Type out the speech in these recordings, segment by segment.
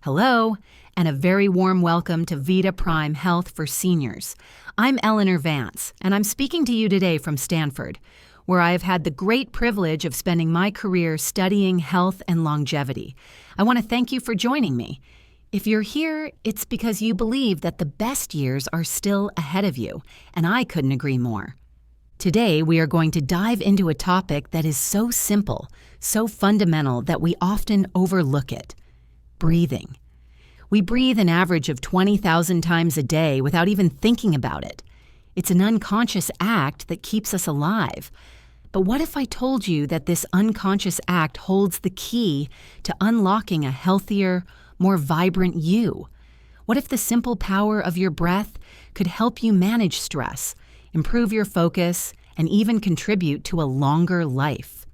Hello, and a very warm welcome to VitaPrime Health for Seniors. I'm Eleanor Vance, and I'm speaking to you today from Stanford, where I have had the great privilege of spending my career studying health and longevity. I want to thank you for joining me. If you're here, it's because you believe that the best years are still ahead of you, and I couldn't agree more. Today, we are going to dive into a topic that is so simple, so fundamental that we often overlook it: breathing. We breathe an average of 20,000 times a day without even thinking about it. It's an unconscious act that keeps us alive. But what if I told you that this unconscious act holds the key to unlocking a healthier, more vibrant you? What if the simple power of your breath could help you manage stress, improve your focus, and even contribute to a longer life?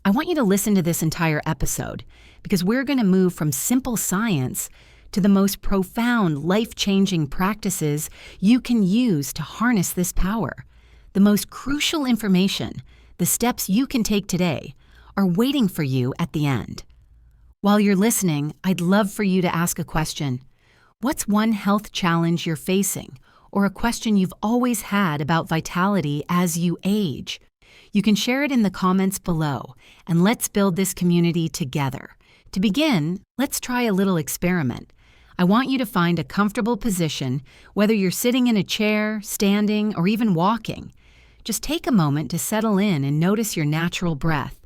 I want you to listen to this entire episode because we're going to move from simple science to the most profound, life-changing practices you can use to harness this power. The most crucial information, the steps you can take today, are waiting for you at the end. While you're listening, I'd love for you to ask a question. What's one health challenge you're facing, or a question you've always had about vitality as you age? You can share it in the comments below, and let's build this community together. To begin, let's try a little experiment. I want you to find a comfortable position, whether you're sitting in a chair, standing, or even walking. Just take a moment to settle in and notice your natural breath.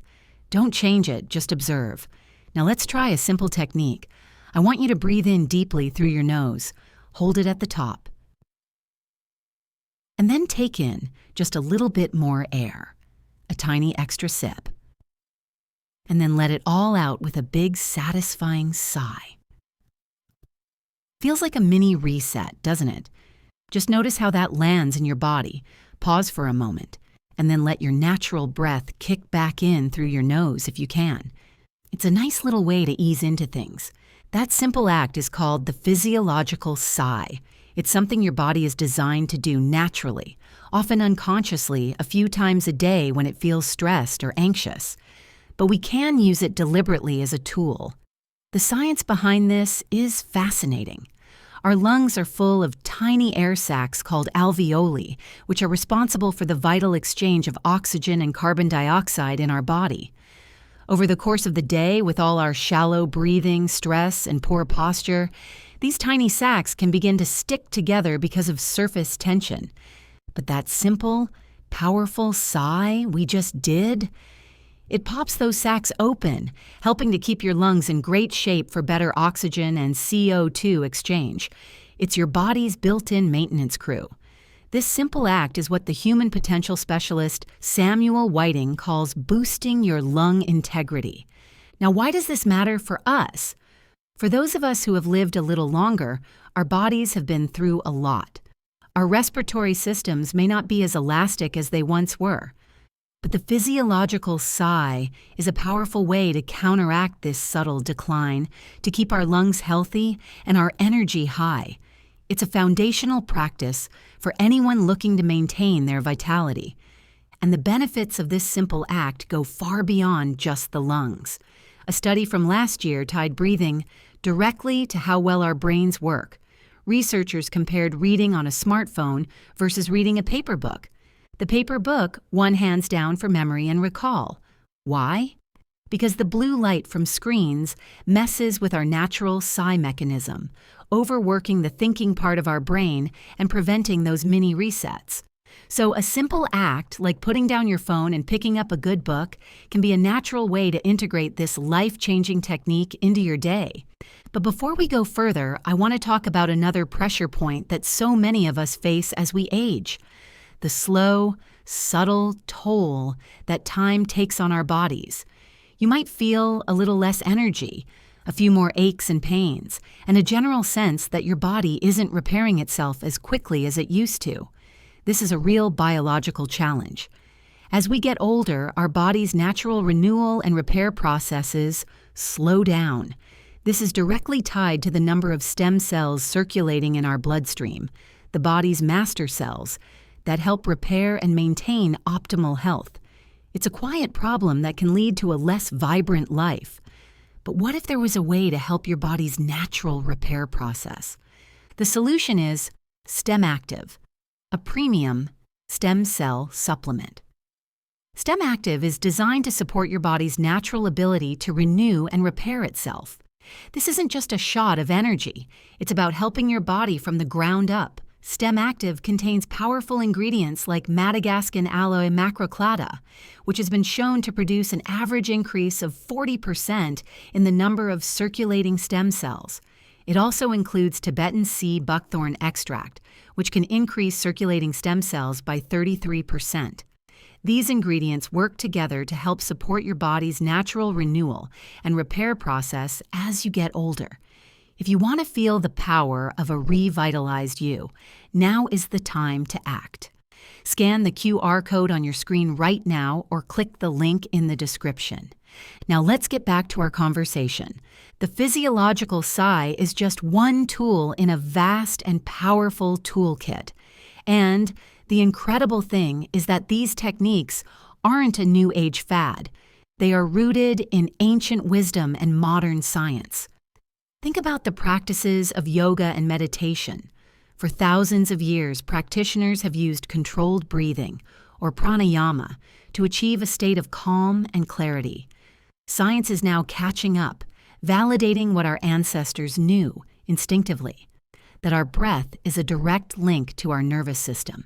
Don't change it, just observe. Now let's try a simple technique. I want you to breathe in deeply through your nose. Hold it at the top. And then take in just a little bit more air, a tiny extra sip. And then let it all out with a big, satisfying sigh. Feels like a mini reset, doesn't it? Just notice how that lands in your body. Pause for a moment, and then let your natural breath kick back in through your nose if you can. It's a nice little way to ease into things. That simple act is called the physiological sigh. It's something your body is designed to do naturally, often unconsciously, a few times a day when it feels stressed or anxious. But we can use it deliberately as a tool. The science behind this is fascinating. Our lungs are full of tiny air sacs called alveoli, which are responsible for the vital exchange of oxygen and carbon dioxide in our body. Over the course of the day, with all our shallow breathing, stress, and poor posture, these tiny sacs can begin to stick together because of surface tension. But that simple, powerful sigh we just did, it pops those sacs open, helping to keep your lungs in great shape for better oxygen and CO2 exchange. It's your body's built-in maintenance crew. This simple act is what the human potential specialist Samuel Whiting calls boosting your lung integrity. Now, why does this matter for us? For those of us who have lived a little longer, our bodies have been through a lot. Our respiratory systems may not be as elastic as they once were. But the physiological sigh is a powerful way to counteract this subtle decline, to keep our lungs healthy and our energy high. It's a foundational practice for anyone looking to maintain their vitality. And the benefits of this simple act go far beyond just the lungs. A study from last year tied breathing directly to how well our brains work. Researchers compared reading on a smartphone versus reading a paper book. The paper book won hands down for memory and recall. Why? Because the blue light from screens messes with our natural sigh mechanism, overworking the thinking part of our brain and preventing those mini resets. So a simple act like putting down your phone and picking up a good book can be a natural way to integrate this life-changing technique into your day. But before we go further, I want to talk about another pressure point that so many of us face as we age: the slow, subtle toll that time takes on our bodies. You might feel a little less energy, a few more aches and pains, and a general sense that your body isn't repairing itself as quickly as it used to. This is a real biological challenge. As we get older, our body's natural renewal and repair processes slow down. This is directly tied to the number of stem cells circulating in our bloodstream, the body's master cells, that help repair and maintain optimal health. It's a quiet problem that can lead to a less vibrant life. But what if there was a way to help your body's natural repair process? The solution is Stem Active, a premium stem cell supplement. Stem Active is designed to support your body's natural ability to renew and repair itself. This isn't just a shot of energy. It's about helping your body from the ground up. Stem Active contains powerful ingredients like Madagascan aloe macroclada, which has been shown to produce an average increase of 40% in the number of circulating stem cells. It also includes Tibetan sea buckthorn extract, which can increase circulating stem cells by 33%. These ingredients work together to help support your body's natural renewal and repair process as you get older. If you want to feel the power of a revitalized you, now is the time to act. Scan the QR code on your screen right now or click the link in the description. Now let's get back to our conversation. The physiological sigh is just one tool in a vast and powerful toolkit. And the incredible thing is that these techniques aren't a new age fad. They are rooted in ancient wisdom and modern science. Think about the practices of yoga and meditation. For thousands of years, practitioners have used controlled breathing, or pranayama, to achieve a state of calm and clarity. Science is now catching up, validating what our ancestors knew instinctively, that our breath is a direct link to our nervous system.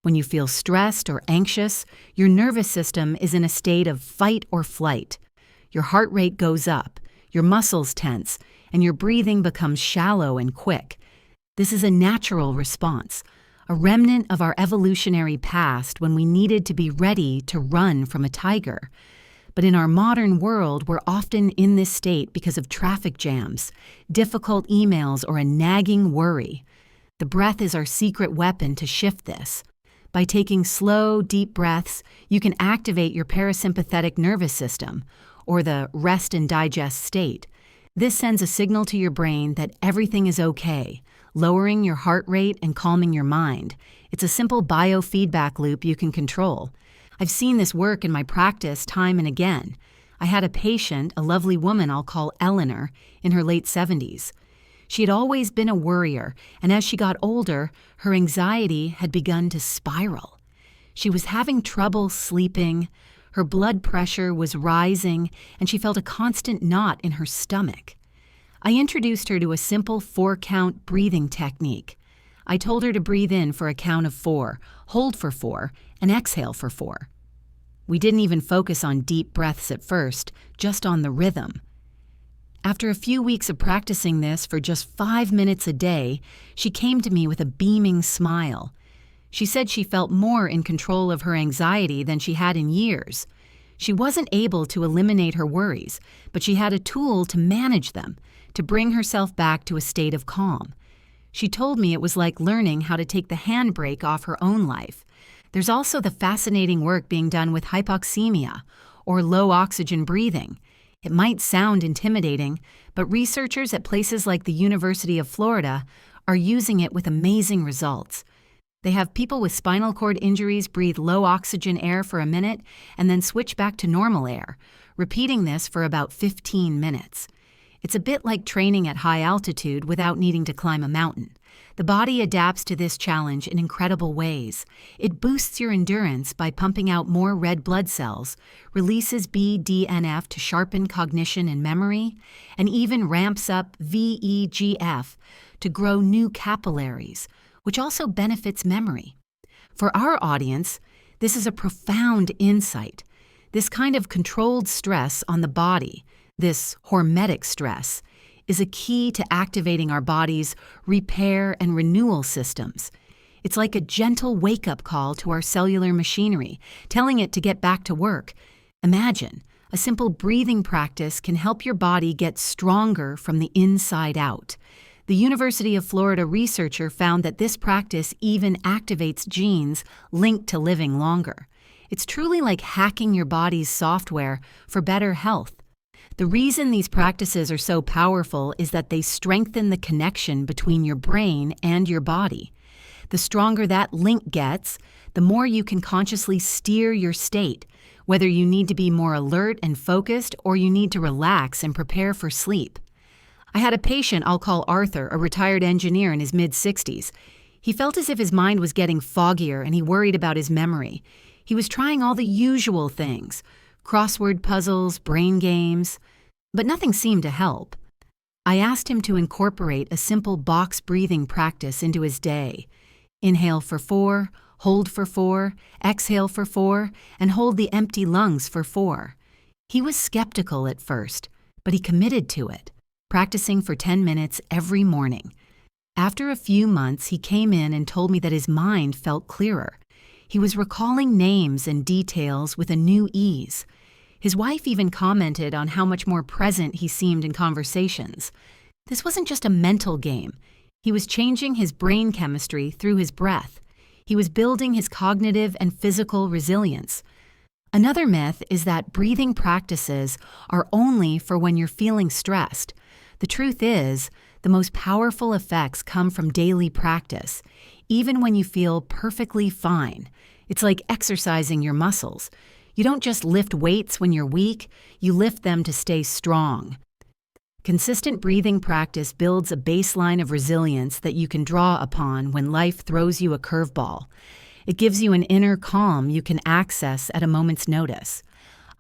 When you feel stressed or anxious, your nervous system is in a state of fight or flight. Your heart rate goes up, your muscles tense, and your breathing becomes shallow and quick. This is a natural response, a remnant of our evolutionary past when we needed to be ready to run from a tiger. But in our modern world, we're often in this state because of traffic jams, difficult emails, or a nagging worry. The breath is our secret weapon to shift this. By taking slow, deep breaths, you can activate your parasympathetic nervous system, or the rest and digest state. This sends a signal to your brain that everything is okay, lowering your heart rate and calming your mind. It's a simple biofeedback loop you can control. I've seen this work in my practice time and again. I had a patient, a lovely woman I'll call Eleanor, in her late 70s. She had always been a worrier, and as she got older, her anxiety had begun to spiral. She was having trouble sleeping, her blood pressure was rising, and she felt a constant knot in her stomach. I introduced her to a simple 4-count breathing technique. I told her to breathe in for a count of 4, hold for 4, and exhale for 4. We didn't even focus on deep breaths at first, just on the rhythm. After a few weeks of practicing this for just 5 minutes a day, she came to me with a beaming smile. She said she felt more in control of her anxiety than she had in years. She wasn't able to eliminate her worries, but she had a tool to manage them, to bring herself back to a state of calm. She told me it was like learning how to take the handbrake off her own life. There's also the fascinating work being done with hypoxemia, or low oxygen breathing. It might sound intimidating, but researchers at places like the University of Florida are using it with amazing results. They have people with spinal cord injuries breathe low oxygen air for a minute and then switch back to normal air, repeating this for about 15 minutes. It's a bit like training at high altitude without needing to climb a mountain. The body adapts to this challenge in incredible ways. It boosts your endurance by pumping out more red blood cells, releases BDNF to sharpen cognition and memory, and even ramps up VEGF to grow new capillaries, which also benefits memory. For our audience, this is a profound insight. This kind of controlled stress on the body, this hormetic stress, is a key to activating our body's repair and renewal systems. It's like a gentle wake-up call to our cellular machinery, telling it to get back to work. Imagine, a simple breathing practice can help your body get stronger from the inside out. The University of Florida researcher found that this practice even activates genes linked to living longer. It's truly like hacking your body's software for better health. The reason these practices are so powerful is that they strengthen the connection between your brain and your body. The stronger that link gets, the more you can consciously steer your state, whether you need to be more alert and focused or you need to relax and prepare for sleep. I had a patient I'll call Arthur, a retired engineer in his mid-60s. He felt as if his mind was getting foggier and he worried about his memory. He was trying all the usual things, crossword puzzles, brain games, but nothing seemed to help. I asked him to incorporate a simple box breathing practice into his day. Inhale for 4, hold for 4, exhale for 4, and hold the empty lungs for 4. He was skeptical at first, but he committed to it, practicing for 10 minutes every morning. After a few months, he came in and told me that his mind felt clearer. He was recalling names and details with a new ease. His wife even commented on how much more present he seemed in conversations. This wasn't just a mental game. He was changing his brain chemistry through his breath. He was building his cognitive and physical resilience. Another myth is that breathing practices are only for when you're feeling stressed. The truth is, the most powerful effects come from daily practice, even when you feel perfectly fine. It's like exercising your muscles. You don't just lift weights when you're weak, you lift them to stay strong. Consistent breathing practice builds a baseline of resilience that you can draw upon when life throws you a curveball. It gives you an inner calm you can access at a moment's notice.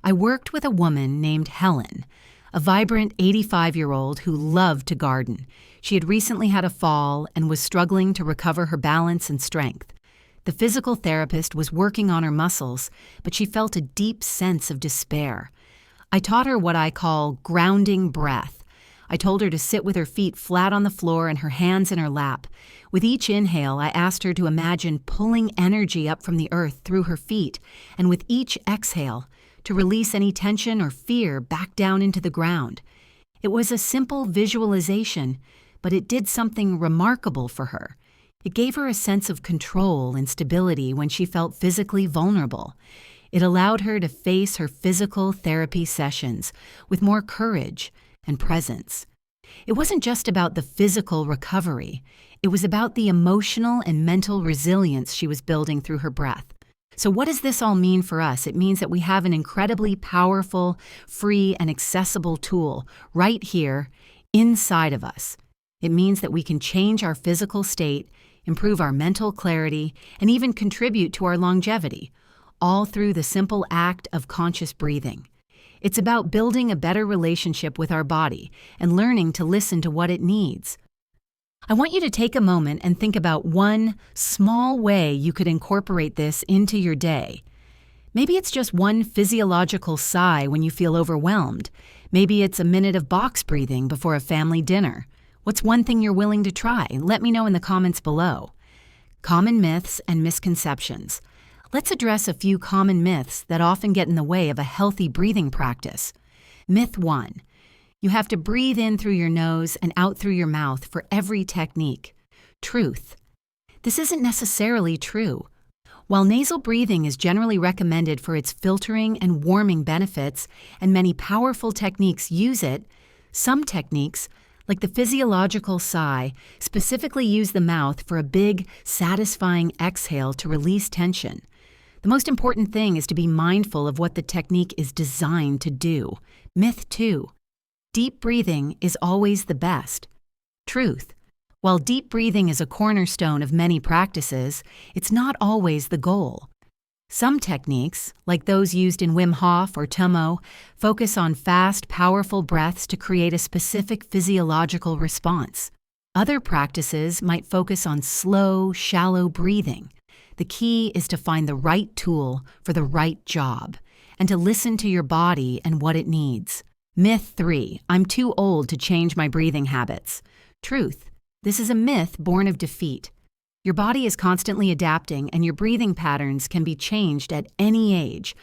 I worked with a woman named Helen, a vibrant 85-year-old who loved to garden. She had recently had a fall and was struggling to recover her balance and strength. The physical therapist was working on her muscles, but she felt a deep sense of despair. I taught her what I call grounding breath. I told her to sit with her feet flat on the floor and her hands in her lap. With each inhale, I asked her to imagine pulling energy up from the earth through her feet, and with each exhale, to release any tension or fear back down into the ground. It was a simple visualization, but it did something remarkable for her. It gave her a sense of control and stability when she felt physically vulnerable. It allowed her to face her physical therapy sessions with more courage and presence. It wasn't just about the physical recovery. It was about the emotional and mental resilience she was building through her breath. So what does this all mean for us? It means that we have an incredibly powerful, free, and accessible tool right here inside of us. It means that we can change our physical state, improve our mental clarity, and even contribute to our longevity, all through the simple act of conscious breathing. It's about building a better relationship with our body and learning to listen to what it needs. I want you to take a moment and think about one small way you could incorporate this into your day. Maybe it's just one physiological sigh when you feel overwhelmed. Maybe it's a minute of box breathing before a family dinner. What's one thing you're willing to try? Let me know in the comments below. Common myths and misconceptions. Let's address a few common myths that often get in the way of a healthy breathing practice. Myth 1. You have to breathe in through your nose and out through your mouth for every technique. Truth. This isn't necessarily true. While nasal breathing is generally recommended for its filtering and warming benefits, and many powerful techniques use it, some techniques, like the physiological sigh, specifically use the mouth for a big, satisfying exhale to release tension. The most important thing is to be mindful of what the technique is designed to do. Myth 2. Deep breathing is always the best. Truth. While deep breathing is a cornerstone of many practices, it's not always the goal. Some techniques, like those used in Wim Hof or Tummo, focus on fast, powerful breaths to create a specific physiological response. Other practices might focus on slow, shallow breathing. The key is to find the right tool for the right job, and to listen to your body and what it needs. Myth 3. I'm too old to change my breathing habits. Truth. This is a myth born of defeat. Your body is constantly adapting, and your breathing patterns can be changed at any age.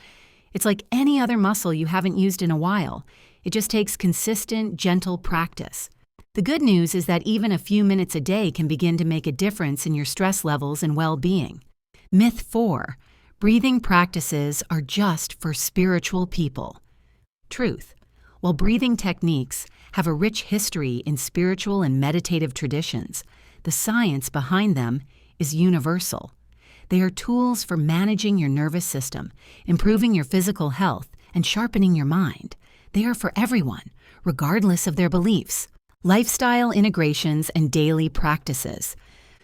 It's like any other muscle you haven't used in a while. It just takes consistent, gentle practice. The good news is that even a few minutes a day can begin to make a difference in your stress levels and well-being. Myth 4. Breathing practices are just for spiritual people. Truth. While breathing techniques have a rich history in spiritual and meditative traditions, the science behind them is universal. They are tools for managing your nervous system, improving your physical health, and sharpening your mind. They are for everyone, regardless of their beliefs. Lifestyle integrations and daily practices.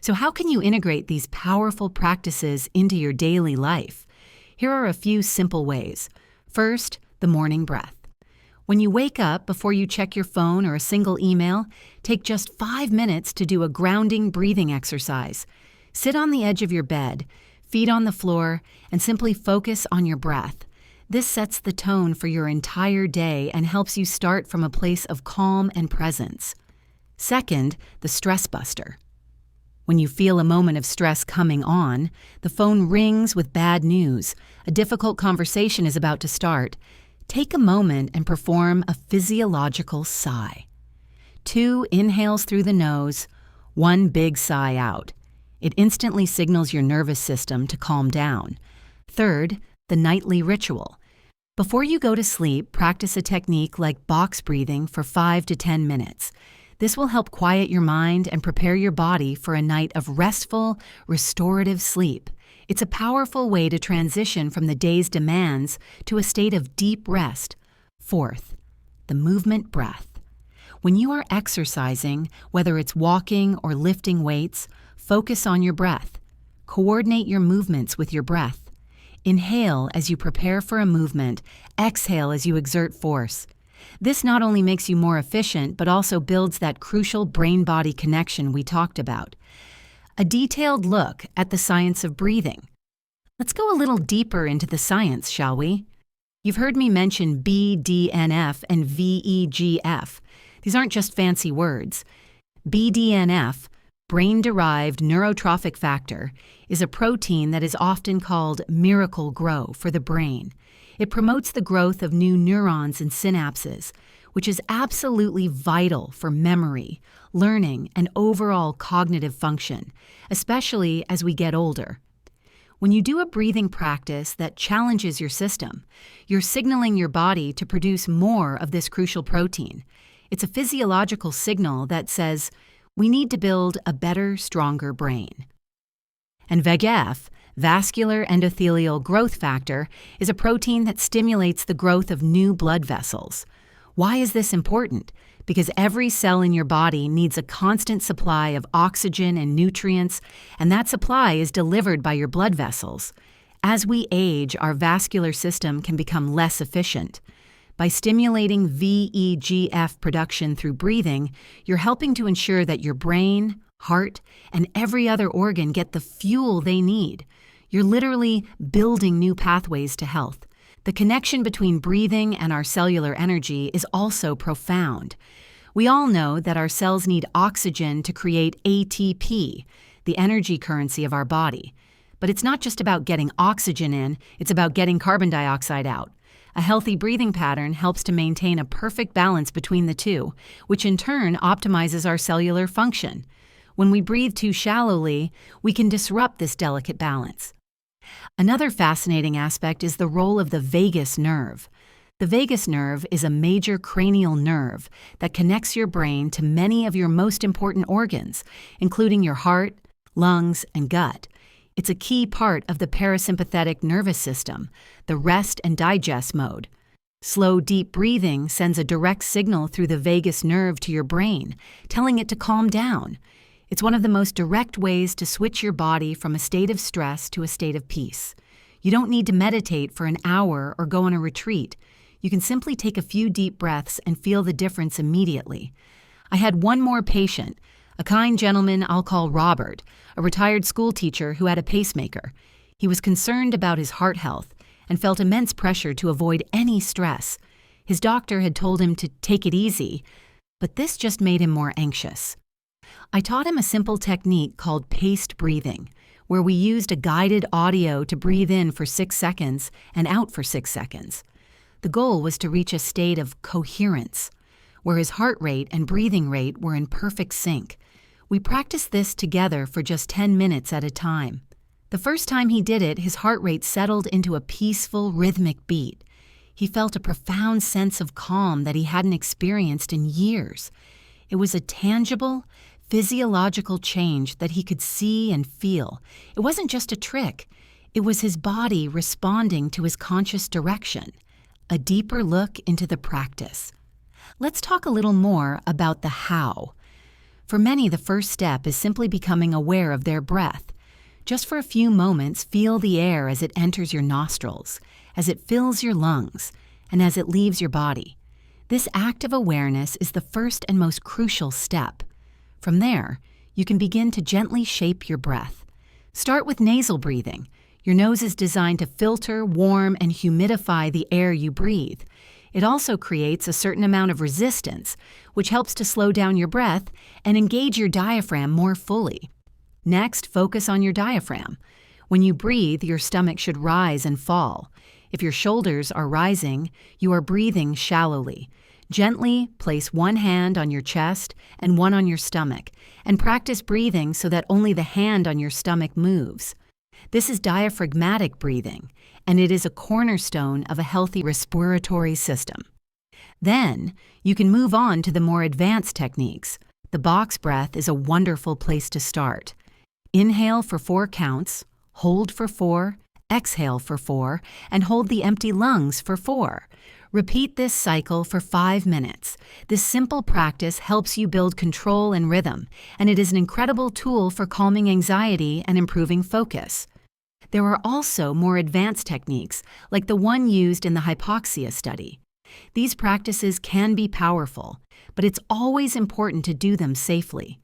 So how can you integrate these powerful practices into your daily life? Here are a few simple ways. First, the morning breath. When you wake up, before you check your phone or a single email, take just 5 minutes to do a grounding breathing exercise. Sit on the edge of your bed, feet on the floor, and simply focus on your breath. This sets the tone for your entire day and helps you start from a place of calm and presence. Second, the stress buster. When you feel a moment of stress coming on, the phone rings with bad news, a difficult conversation is about to start, take a moment and perform a physiological sigh. 2 inhales through the nose, 1 big sigh out. It instantly signals your nervous system to calm down. Third, the nightly ritual. Before you go to sleep, practice a technique like box breathing for 5 to 10 minutes. This will help quiet your mind and prepare your body for a night of restful, restorative sleep. It's a powerful way to transition from the day's demands to a state of deep rest. Fourth, the movement breath. When you are exercising, whether it's walking or lifting weights, focus on your breath. Coordinate your movements with your breath. Inhale as you prepare for a movement, exhale as you exert force. This not only makes you more efficient, but also builds that crucial brain-body connection we talked about. A detailed look at the science of breathing. Let's go a little deeper into the science, shall we? You've heard me mention BDNF and VEGF. These aren't just fancy words. BDNF, brain-derived neurotrophic factor, is a protein that is often called miracle grow for the brain. It promotes the growth of new neurons and synapses, which is absolutely vital for memory, learning, and overall cognitive function, especially as we get older. When you do a breathing practice that challenges your system, you're signaling your body to produce more of this crucial protein. It's a physiological signal that says, we need to build a better, stronger brain. And VEGF, vascular endothelial growth factor, is a protein that stimulates the growth of new blood vessels. Why is this important? Because every cell in your body needs a constant supply of oxygen and nutrients, and that supply is delivered by your blood vessels. As we age, our vascular system can become less efficient. By stimulating VEGF production through breathing, you're helping to ensure that your brain, heart, and every other organ get the fuel they need. You're literally building new pathways to health. The connection between breathing and our cellular energy is also profound. We all know that our cells need oxygen to create ATP, the energy currency of our body. But it's not just about getting oxygen in, it's about getting carbon dioxide out. A healthy breathing pattern helps to maintain a perfect balance between the two, which in turn optimizes our cellular function. When we breathe too shallowly, we can disrupt this delicate balance. Another fascinating aspect is the role of the vagus nerve. The vagus nerve is a major cranial nerve that connects your brain to many of your most important organs, including your heart, lungs, and gut. It's a key part of the parasympathetic nervous system, the rest and digest mode. Slow, deep breathing sends a direct signal through the vagus nerve to your brain, telling it to calm down. It's one of the most direct ways to switch your body from a state of stress to a state of peace. You don't need to meditate for an hour or go on a retreat. You can simply take a few deep breaths and feel the difference immediately. I had one more patient, a kind gentleman I'll call Robert, a retired school teacher who had a pacemaker. He was concerned about his heart health and felt immense pressure to avoid any stress. His doctor had told him to take it easy, but this just made him more anxious. I taught him a simple technique called paced breathing, where we used a guided audio to breathe in for 6 seconds and out for 6 seconds. The goal was to reach a state of coherence, where his heart rate and breathing rate were in perfect sync. We practiced this together for just 10 minutes at a time. The first time he did it, his heart rate settled into a peaceful, rhythmic beat. He felt a profound sense of calm that he hadn't experienced in years. It was a tangible, physiological change that he could see and feel. It wasn't just a trick. It was his body responding to his conscious direction. A deeper look into the practice. Let's talk a little more about the how. For many, the first step is simply becoming aware of their breath. Just for a few moments, feel the air as it enters your nostrils, as it fills your lungs, and as it leaves your body. This act of awareness is the first and most crucial step. From there, you can begin to gently shape your breath. Start with nasal breathing. Your nose is designed to filter, warm, and humidify the air you breathe. It also creates a certain amount of resistance, which helps to slow down your breath and engage your diaphragm more fully. Next, focus on your diaphragm. When you breathe, your stomach should rise and fall. If your shoulders are rising, you are breathing shallowly. Gently place one hand on your chest and one on your stomach, and practice breathing so that only the hand on your stomach moves. This is diaphragmatic breathing, and it is a cornerstone of a healthy respiratory system. Then, you can move on to the more advanced techniques. The box breath is a wonderful place to start. Inhale for 4 counts, hold for 4, exhale for 4, and hold the empty lungs for 4. Repeat this cycle for 5 minutes. This simple practice helps you build control and rhythm, and it is an incredible tool for calming anxiety and improving focus. There are also more advanced techniques, like the one used in the hypoxia study. These practices can be powerful, but it's always important to do them safely.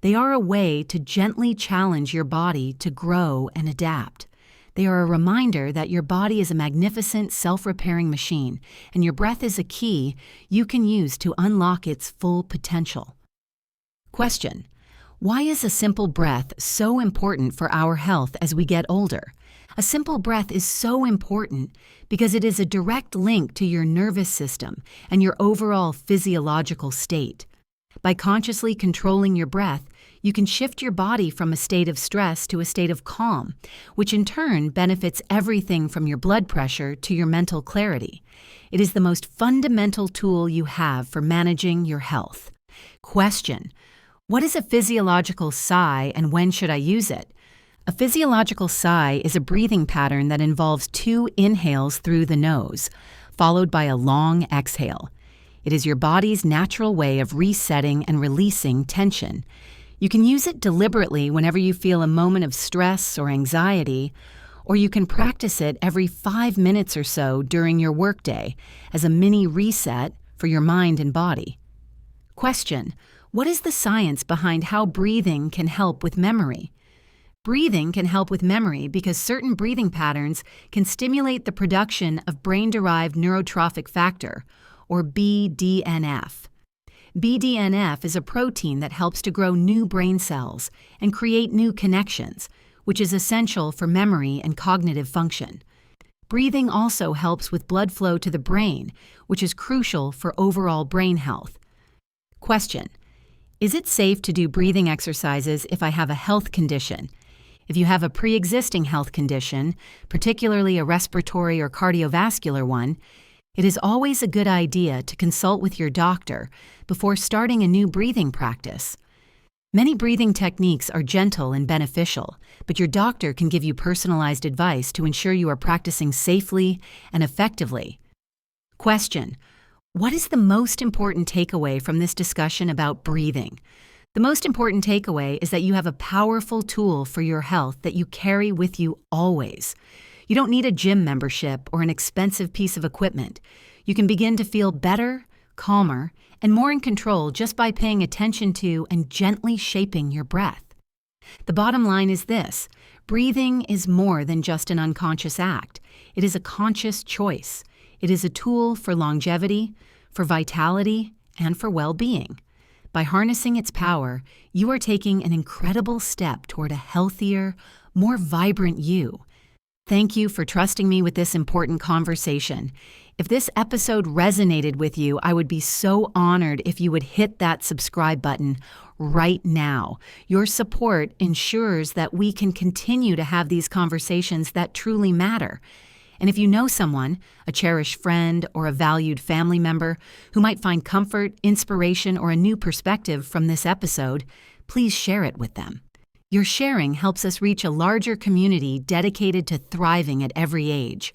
They are a way to gently challenge your body to grow and adapt. They are a reminder that your body is a magnificent self-repairing machine, and your breath is a key you can use to unlock its full potential. Question: why is a simple breath so important for our health as we get older? A simple breath is so important because it is a direct link to your nervous system and your overall physiological state. By consciously controlling your breath, you can shift your body from a state of stress to a state of calm, which in turn benefits everything from your blood pressure to your mental clarity. It is the most fundamental tool you have for managing your health. Question: what is a physiological sigh and when should I use it? A physiological sigh is a breathing pattern that involves 2 inhales through the nose, followed by a long exhale. It is your body's natural way of resetting and releasing tension. You can use it deliberately whenever you feel a moment of stress or anxiety, or you can practice it every 5 minutes or so during your workday as a mini reset for your mind and body. Question: what is the science behind how breathing can help with memory? Breathing can help with memory because certain breathing patterns can stimulate the production of brain-derived neurotrophic factor, or BDNF. BDNF is a protein that helps to grow new brain cells and create new connections, which is essential for memory and cognitive function. Breathing also helps with blood flow to the brain, which is crucial for overall brain health. Question: is it safe to do breathing exercises if I have a health condition? If you have a pre-existing health condition, particularly a respiratory or cardiovascular one, it is always a good idea to consult with your doctor before starting a new breathing practice. Many breathing techniques are gentle and beneficial, but your doctor can give you personalized advice to ensure you are practicing safely and effectively. Question: what is the most important takeaway from this discussion about breathing? The most important takeaway is that you have a powerful tool for your health that you carry with you always. You don't need a gym membership or an expensive piece of equipment. You can begin to feel better, calmer, and more in control just by paying attention to and gently shaping your breath. The bottom line is this: breathing is more than just an unconscious act. It is a conscious choice. It is a tool for longevity, for vitality, and for well-being. By harnessing its power, you are taking an incredible step toward a healthier, more vibrant you. Thank you for trusting me with this important conversation. If this episode resonated with you, I would be so honored if you would hit that subscribe button right now. Your support ensures that we can continue to have these conversations that truly matter. And if you know someone, a cherished friend or a valued family member, who might find comfort, inspiration, or a new perspective from this episode, please share it with them. Your sharing helps us reach a larger community dedicated to thriving at every age,